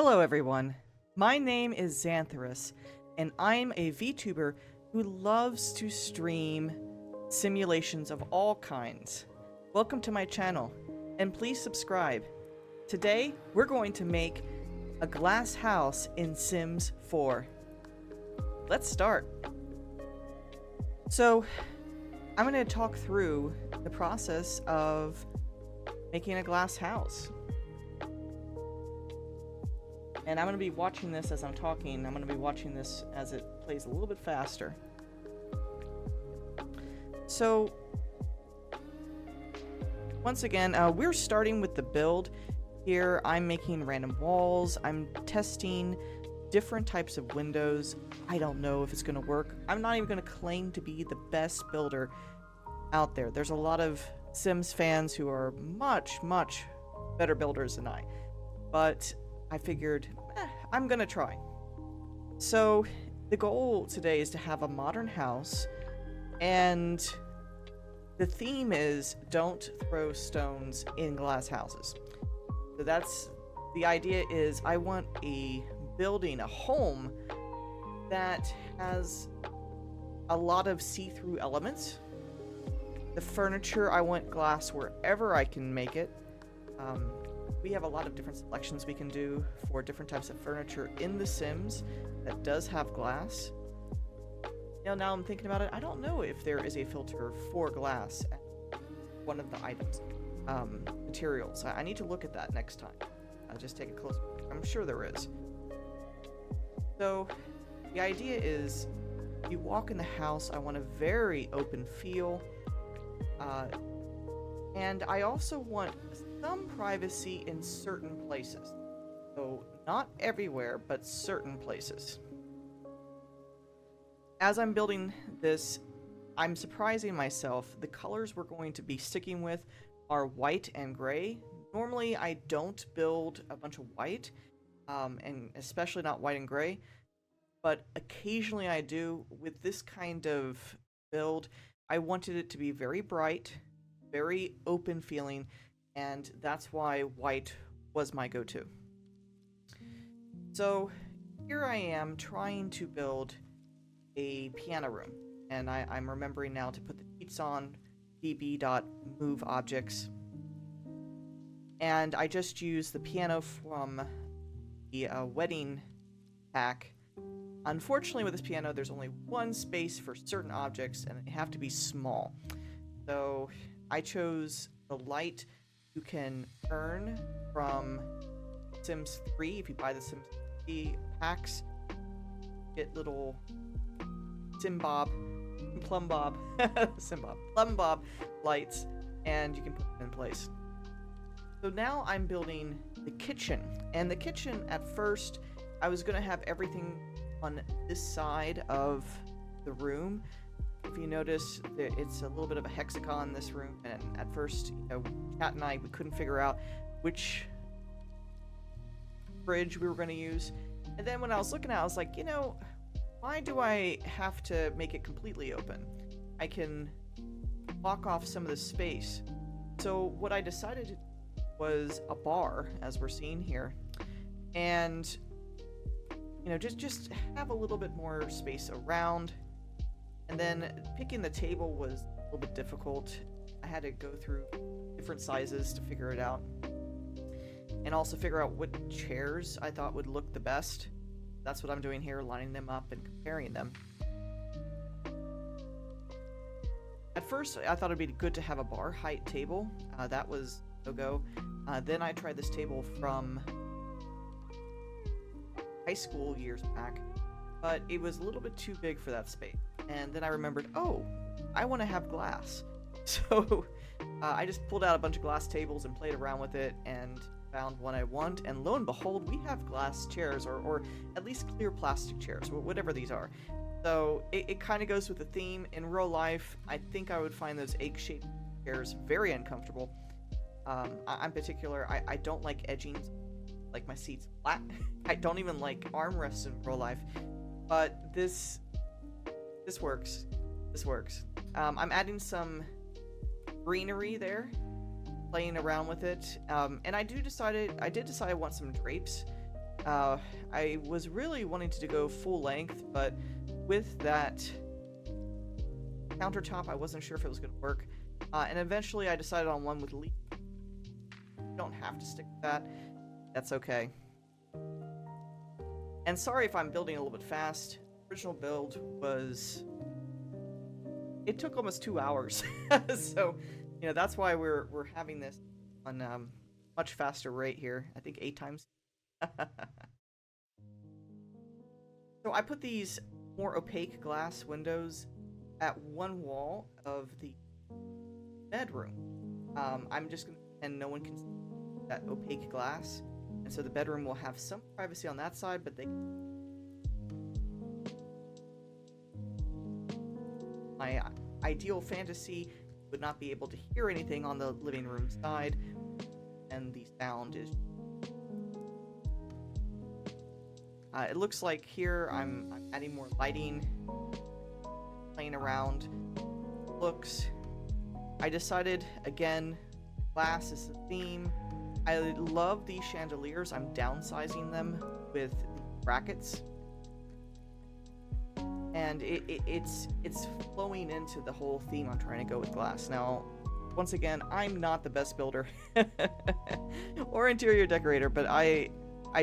Hello everyone, my name is Xantherous, and I'm a VTuber who loves to stream simulations of all kinds. Welcome to my channel, and please subscribe. Today, we're going to make a glass house in Sims 4. Let's start. So, I'm going to talk through the process of making a glass house. And I'm going to be watching this as I'm talking. I'm going to be watching this as it plays a little bit faster. So, once again, we're starting with the build. Here, I'm making random walls. I'm testing different types of windows. I don't know if it's going to work. I'm not even going to claim to be the best builder out there. There's a lot of Sims fans who are much, much better builders than I. But I figured, I'm gonna try. So, the goal today is to have a modern house, and the theme is don't throw stones in glass houses. So that's, the idea is I want a building, a home, that has a lot of see-through elements. The furniture, I want glass wherever I can make it. We have a lot of different selections we can do for different types of furniture in The Sims that does have glass. Now I'm thinking about it, I don't know if there is a filter for glass at one of the items, materials. I need to look at that next time. I'll just take a close look. I'm sure there is. So, the idea is, you walk in the house, I want a very open feel, and I also want some privacy in certain places. So, not everywhere, but certain places. As I'm building this, I'm surprising myself. The colors we're going to be sticking with are white and gray. Normally, I don't build a bunch of white, and especially not white and gray, but occasionally I do. With this kind of build, I wanted it to be very bright, very open feeling, and that's why white was my go-to. So here I am trying to build a piano room, and I'm remembering now to put the cheats on db.moveObjects, and I just used the piano from the wedding pack. Unfortunately, with this piano, there's only one space for certain objects, and they have to be small. So I chose the light you can earn from Sims 3. If you buy the Sims 3 packs, get little Plum Bob lights, and you can put them in place. So now I'm building the kitchen, and the kitchen, at first, I was going to have everything on this side of the room. If you notice, it's a little bit of a hexagon in this room, and at first, Kat and I, we couldn't figure out which fridge we were going to use. And then when I was looking at it, I was like, why do I have to make it completely open? I can block off some of the space. So what I decided was a bar, as we're seeing here, and just have a little bit more space around. And then picking the table was a little bit difficult. I had to go through different sizes to figure it out. And also figure out what chairs I thought would look the best. That's what I'm doing here, lining them up and comparing them. At first, I thought it'd be good to have a bar height table. That was no-go. Then I tried this table from high school years back, but it was a little bit too big for that space. And then I remembered, oh, I want to have glass. So I just pulled out a bunch of glass tables and played around with it and found one I want. And lo and behold, we have glass chairs, or at least clear plastic chairs, whatever these are. So it kind of goes with the theme. In real life, I think I would find those egg-shaped chairs very uncomfortable. I'm particular, I don't like edgings, like my seats flat. I don't even like armrests in real life. But this works. This works. I'm adding some greenery there, playing around with it, and I did decide I want some drapes. I was really wanting to go full length, but with that countertop, I wasn't sure if it was going to work. And eventually I decided on one with leaf. You don't have to stick with that. That's okay. And sorry if I'm building a little bit fast. Original build was... It took almost 2 hours. So, you know, that's why we're having this on much faster rate here. I think 8 times. So I put these more opaque glass windows at one wall of the bedroom. I'm just gonna pretend no one can see that opaque glass, and so the bedroom will have some privacy on that side, but my ideal fantasy would not be able to hear anything on the living room side, and the sound is... it looks like here I'm adding more lighting, playing around looks. I decided, again, glass is the theme. I love these chandeliers. I'm downsizing them with brackets. And it's flowing into the whole theme I'm trying to go with glass. Now, once again, I'm not the best builder or interior decorator, but I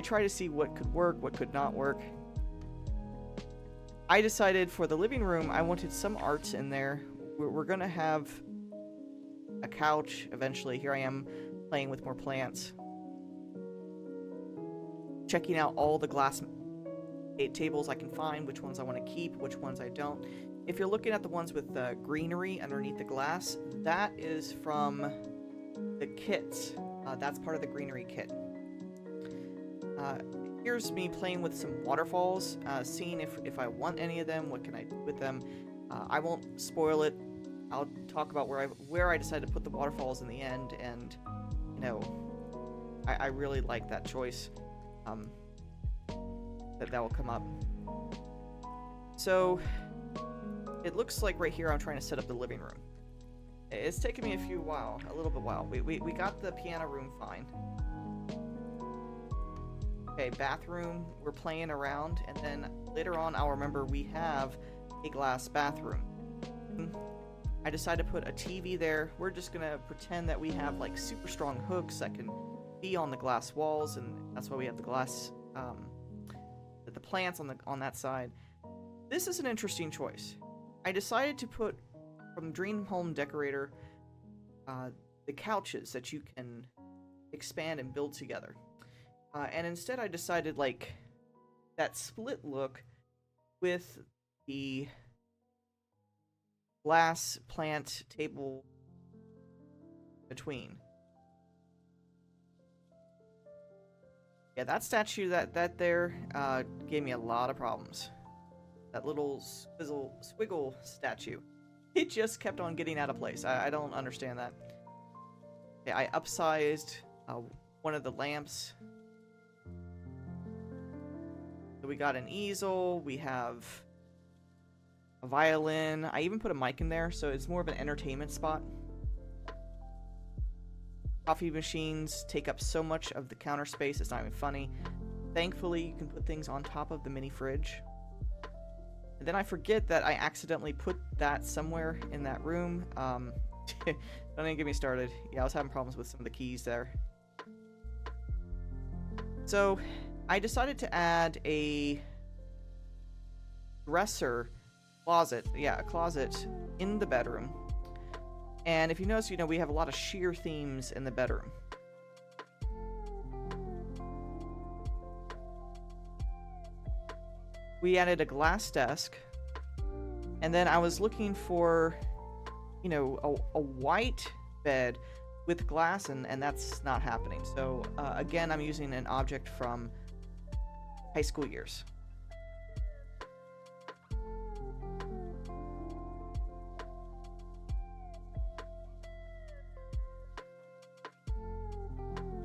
try to see what could work, what could not work. I decided for the living room, I wanted some arts in there. We're gonna have a couch eventually. Here I am playing with more plants. Checking out all the glass tables I can find, which ones I want to keep, which ones I don't. If you're looking at the ones with the greenery underneath the glass, that is from the kits. That's part of the greenery kit. Here's me playing with some waterfalls, seeing if I want any of them, what can I do with them. I won't spoil it. I'll talk about where I decided to put the waterfalls in the end, and you know, I really like that choice. That will come up. So it looks like right here I'm trying to set up the living room. It's taken me a little bit while. We got the piano room fine. Okay, bathroom, we're playing around, and then later on I'll remember we have a glass bathroom. I decided to put a TV there. We're just gonna pretend that we have like super strong hooks that can be on the glass walls, and that's why we have the glass, the plants on that side. This is an interesting choice. I decided to put, from Dream Home Decorator, the couches that you can expand and build together. And instead I decided, like, that split look with the glass plant table between. Yeah, that statue, that there, gave me a lot of problems. That little squiggle statue. It just kept on getting out of place. I don't understand that. Okay, I upsized one of the lamps. So we got an easel, we have a violin. I even put a mic in there, so it's more of an entertainment spot. Coffee machines take up so much of the counter space, it's not even funny. Thankfully, you can put things on top of the mini fridge. And then I forget that I accidentally put that somewhere in that room. Don't even get me started. Yeah, I was having problems with some of the keys there. So I decided to add a dresser closet. Yeah, a closet in the bedroom. And if you notice, you know, we have a lot of sheer themes in the bedroom. We added a glass desk. And then I was looking for, you know, a white bed with glass, and that's not happening. So, again, I'm using an object from high school years.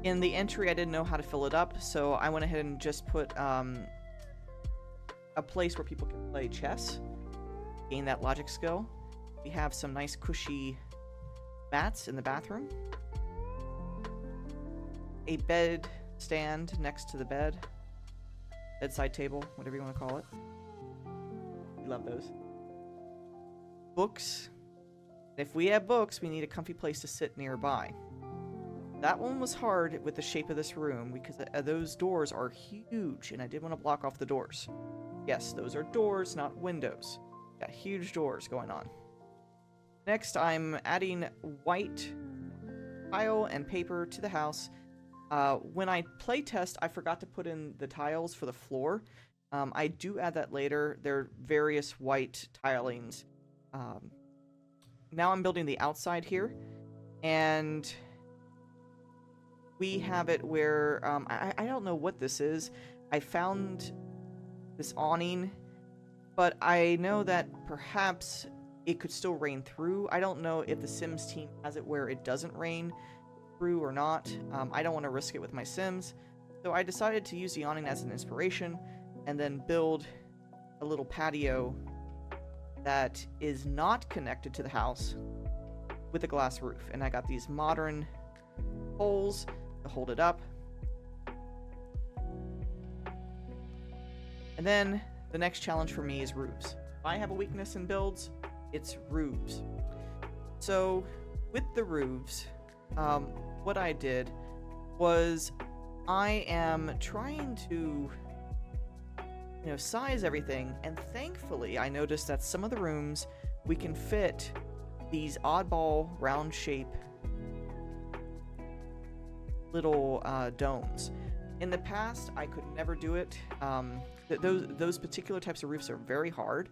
In the entry, I didn't know how to fill it up, so I went ahead and just put a place where people can play chess, gain that logic skill. We have some nice cushy mats in the bathroom. A bed stand next to the bed. bedside table, whatever you want to call it. We love those. Books. If we have books, we need a comfy place to sit nearby. That one was hard with the shape of this room because those doors are huge, and I did want to block off the doors. Yes, those are doors, not windows. Got huge doors going on. Next, I'm adding white tile and paper to the house. When I play test, I forgot to put in the tiles for the floor. I do add that later. There are various white tilings. Now I'm building the outside here, and we have it where I don't know what this is. I found this awning, but I know that perhaps it could still rain through. I don't know if the Sims team has it where it doesn't rain through or not. I don't want to risk it with my Sims, so I decided to use the awning as an inspiration and then build a little patio that is not connected to the house with a glass roof. And I got these modern poles to hold it up. And then the next challenge for me is roofs. If I have a weakness in builds, it's roofs. So with the roofs, what I did was I am trying to size everything, and thankfully I noticed that some of the rooms we can fit these oddball round shape little domes. In the past, I could never do it. Those particular types of roofs are very hard,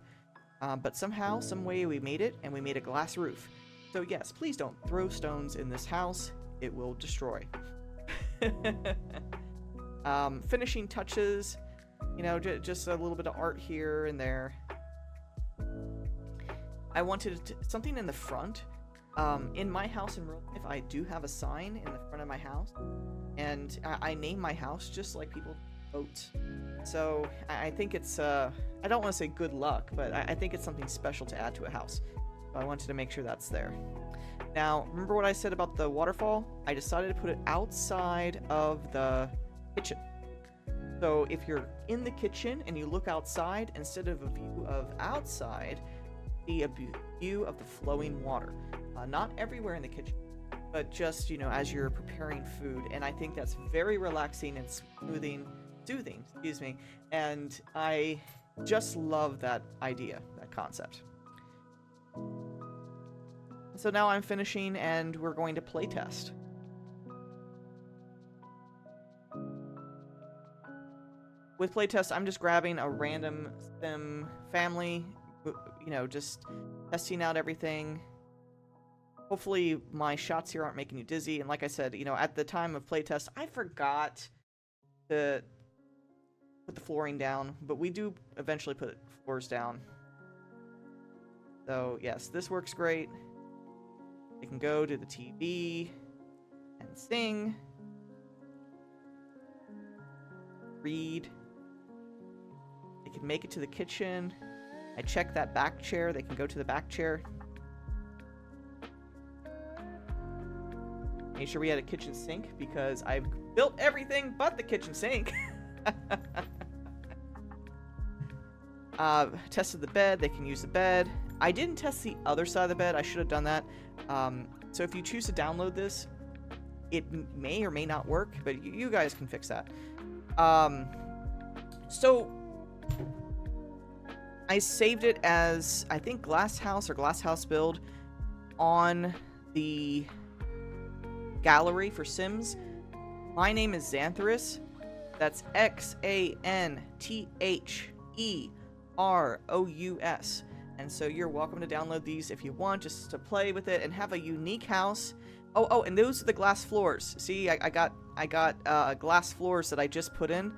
but somehow, some way we made it, and we made a glass roof. So yes, please don't throw stones in this house. It will destroy. Finishing touches, just a little bit of art here and there. I wanted something in the front. In my house in real life, I do have a sign in the front of my house, and I name my house just like people vote. So I think it's, I don't want to say good luck, but I think it's something special to add to a house. So I wanted to make sure that's there. Now, remember what I said about the waterfall? I decided to put it outside of the kitchen. So if you're in the kitchen and you look outside, instead of a view of outside, see a view of the flowing water. Not everywhere in the kitchen, but just, as you're preparing food. And I think that's very relaxing and soothing, and I just love that idea, that concept. So now I'm finishing, and we're going to play test. With playtest, I'm just grabbing a random Sim family, just testing out everything. Hopefully my shots here aren't making you dizzy. And like I said, at the time of playtest, I forgot to put the flooring down, but we do eventually put floors down. So yes, this works great. You can go to the TV and sing, read. They can make it to the kitchen. I check that back chair. They can go to the back chair. Made sure we had a kitchen sink because I've built everything but the kitchen sink. Tested the bed. They can use the bed. I didn't test the other side of the bed. I should have done that. So if you choose to download this, it may or may not work, but you guys can fix that. So I saved it as, I think, Glass House or Glass House build on the gallery for Sims. My name is Xantherous. That's Xantherous. And so you're welcome to download these if you want, just to play with it and have a unique house. Oh, and those are the glass floors. See, I got glass floors that I just put in.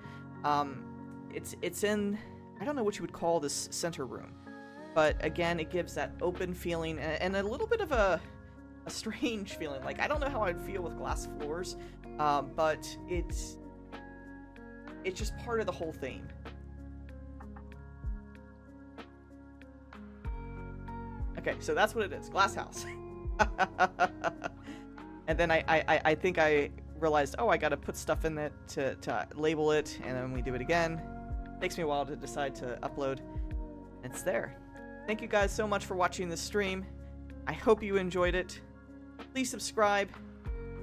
It's in, I don't know what you would call this center room, but again, it gives that open feeling and a little bit of a strange feeling. Like, I don't know how I'd feel with glass floors, but it's just part of the whole theme. Okay, so that's what it is, glass house. And then I think I realized, oh, I gotta put stuff in it to label it, and then we do it again. Takes me a while to decide to upload. It's there. Thank you guys so much for watching this stream. I hope you enjoyed it. Please subscribe,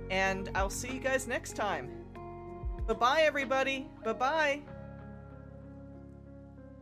and I'll see you guys next time. Bye-bye, everybody. Bye-bye.